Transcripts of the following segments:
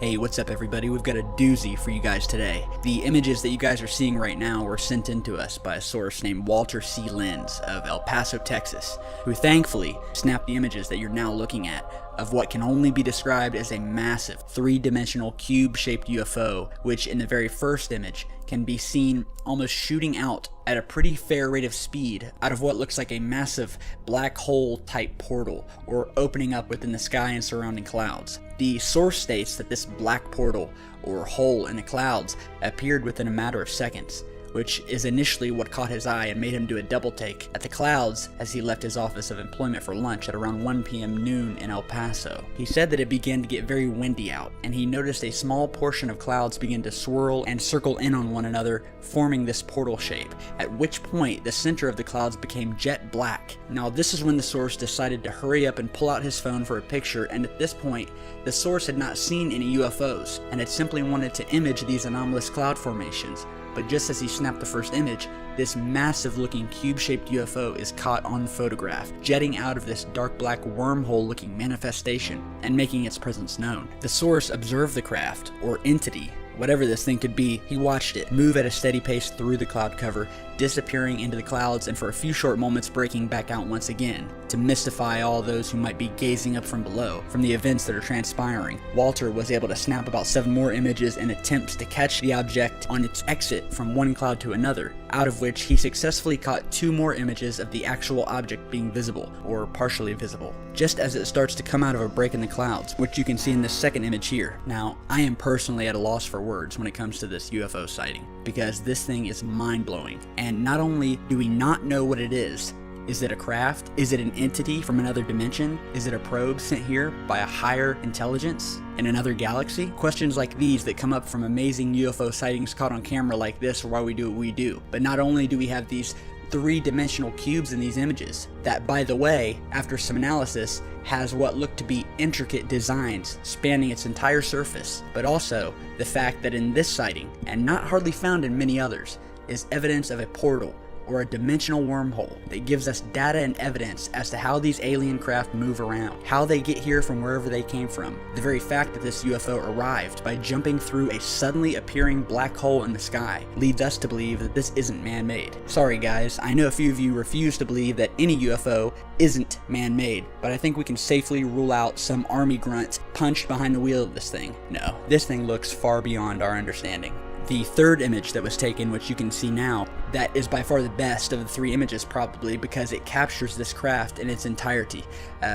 Hey, what's up everybody? We've got a doozy for you guys today. The images that you guys are seeing right now were sent in to us by a source named Walter C. Lenz of El Paso, Texas, who thankfully snapped the images that you're now looking at of what can only be described as a massive three-dimensional cube-shaped UFO, which in the very first image can be seen almost shooting out at a pretty fair rate of speed out of what looks like a massive black hole type portal or opening up within the sky and surrounding clouds. The source states that this black portal or hole in the clouds appeared within a matter of seconds, which is initially what caught his eye and made him do a double take at the clouds as he left his office of employment for lunch at around 1 p.m. noon in El Paso. He said that it began to get very windy out, and he noticed a small portion of clouds begin to swirl and circle in on one another, forming this portal shape, at which point the center of the clouds became jet black. Now this is when the source decided to hurry up and pull out his phone for a picture, and at this point, the source had not seen any UFOs, and had simply wanted to image these anomalous cloud formations. But just as he snapped the first image, this massive looking cube-shaped UFO is caught on photograph, jetting out of this dark black wormhole looking manifestation and making its presence known. The source observed the craft, or entity, whatever this thing could be. He watched it move at a steady pace through the cloud cover, disappearing into the clouds and for a few short moments breaking back out once again, to mystify all those who might be gazing up from below from the events that are transpiring. Walter was able to snap about 7 more images in attempts to catch the object on its exit from one cloud to another, out of which he successfully caught 2 more images of the actual object being visible, or partially visible, just as it starts to come out of a break in the clouds, which you can see in this second image here. Now, I am personally at a loss for words when it comes to this UFO sighting, because this thing is mind-blowing. And not only do we not know what it is it a craft? Is it an entity from another dimension? Is it a probe sent here by a higher intelligence in another galaxy? Questions like these that come up from amazing UFO sightings caught on camera like this are why we do what we do. But not only do we have these three-dimensional cubes in these images, that, by the way, after some analysis, has what look to be intricate designs spanning its entire surface, but also the fact that in this sighting, and not hardly found in many others, is evidence of a portal or a dimensional wormhole that gives us data and evidence as to how these alien craft move around, how they get here from wherever they came from. The very fact that this UFO arrived by jumping through a suddenly appearing black hole in the sky leads us to believe that this isn't man-made. Sorry guys, I know a few of you refuse to believe that any UFO isn't man-made, but I think we can safely rule out some army grunt punched behind the wheel of this thing. No, this thing looks far beyond our understanding. The third image that was taken, which you can see now, that is by far the best of the 3 images probably, because it captures this craft in its entirety.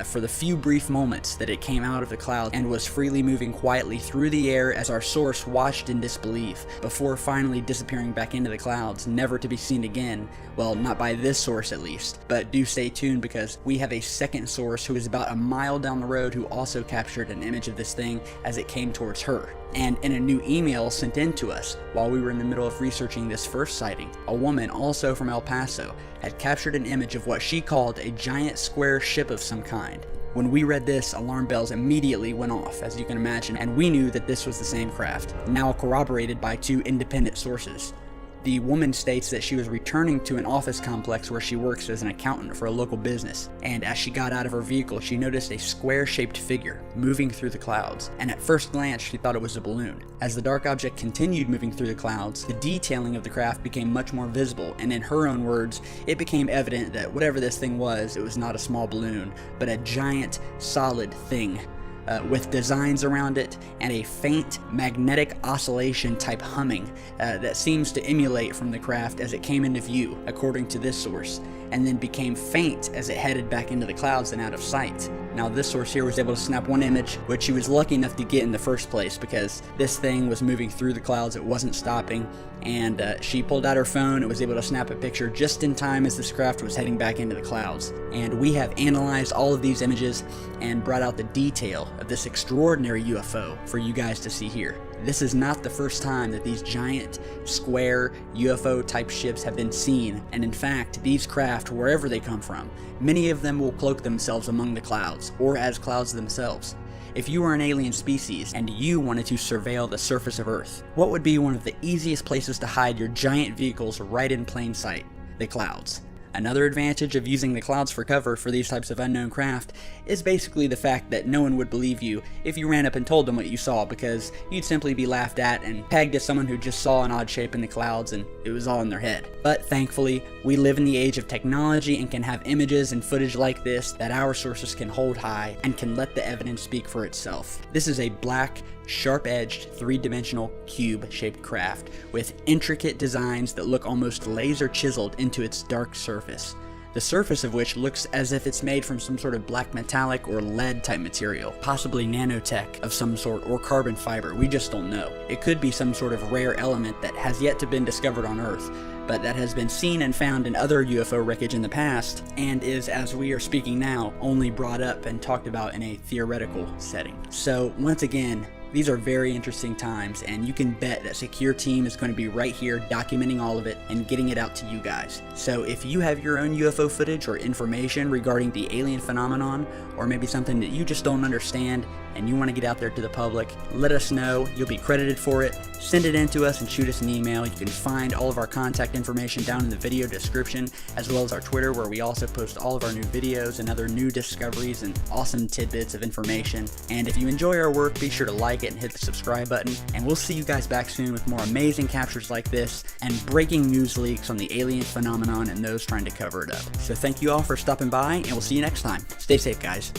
For the few brief moments that it came out of the cloud and was freely moving quietly through the air as our source watched in disbelief, before finally disappearing back into the clouds, never to be seen again. Well, not by this source at least, but do stay tuned because we have a second source who is about a mile down the road who also captured an image of this thing as it came towards her. And in a new email sent in to us while we were in the middle of researching this first sighting, a woman also from El Paso had captured an image of what she called a giant square ship of some kind. When we read this, alarm bells immediately went off, as you can imagine, and we knew that this was the same craft, now corroborated by 2 independent sources. The woman states that she was returning to an office complex where she works as an accountant for a local business, and as she got out of her vehicle, she noticed a square-shaped figure moving through the clouds, and at first glance, she thought it was a balloon. As the dark object continued moving through the clouds, the detailing of the craft became much more visible, and in her own words, it became evident that whatever this thing was, it was not a small balloon, but a giant, solid thing. With designs around it and a faint magnetic oscillation type humming that seems to emulate from the craft as it came into view, according to this source, and then became faint as it headed back into the clouds and out of sight. Now this source here was able to snap one image, which she was lucky enough to get in the first place because this thing was moving through the clouds, it wasn't stopping, and she pulled out her phone and was able to snap a picture just in time as this craft was heading back into the clouds. And we have analyzed all of these images and brought out the detail of this extraordinary UFO for you guys to see here. This is not the first time that these giant, square, UFO-type ships have been seen, and in fact, these craft, wherever they come from, many of them will cloak themselves among the clouds, or as clouds themselves. If you were an alien species, and you wanted to surveil the surface of Earth, what would be one of the easiest places to hide your giant vehicles right in plain sight? The clouds. Another advantage of using the clouds for cover for these types of unknown craft is basically the fact that no one would believe you if you ran up and told them what you saw, because you'd simply be laughed at and pegged as someone who just saw an odd shape in the clouds and it was all in their head. But thankfully, we live in the age of technology and can have images and footage like this that our sources can hold high and can let the evidence speak for itself. This is a black, sharp-edged, three-dimensional cube-shaped craft with intricate designs that look almost laser chiseled into its dark surface. The surface of which looks as if it's made from some sort of black metallic or lead type material, possibly nanotech of some sort or carbon fiber, we just don't know. It could be some sort of rare element that has yet to been discovered on Earth, but that has been seen and found in other UFO wreckage in the past, and is, as we are speaking now, only brought up and talked about in a theoretical setting. So, once again, these are very interesting times, and you can bet that Secure Team is going to be right here documenting all of it and getting it out to you guys. So if you have your own UFO footage or information regarding the alien phenomenon, or maybe something that you just don't understand and you want to get out there to the public, let us know. You'll be credited for it. Send it in to us and shoot us an email. You can find all of our contact information down in the video description, as well as our Twitter, where we also post all of our new videos and other new discoveries and awesome tidbits of information. And if you enjoy our work, be sure to like it and hit the subscribe button, and we'll see you guys back soon with more amazing captures like this and breaking news leaks on the alien phenomenon and those trying to cover it up. So thank you all for stopping by, and we'll see you next time. Stay safe, guys.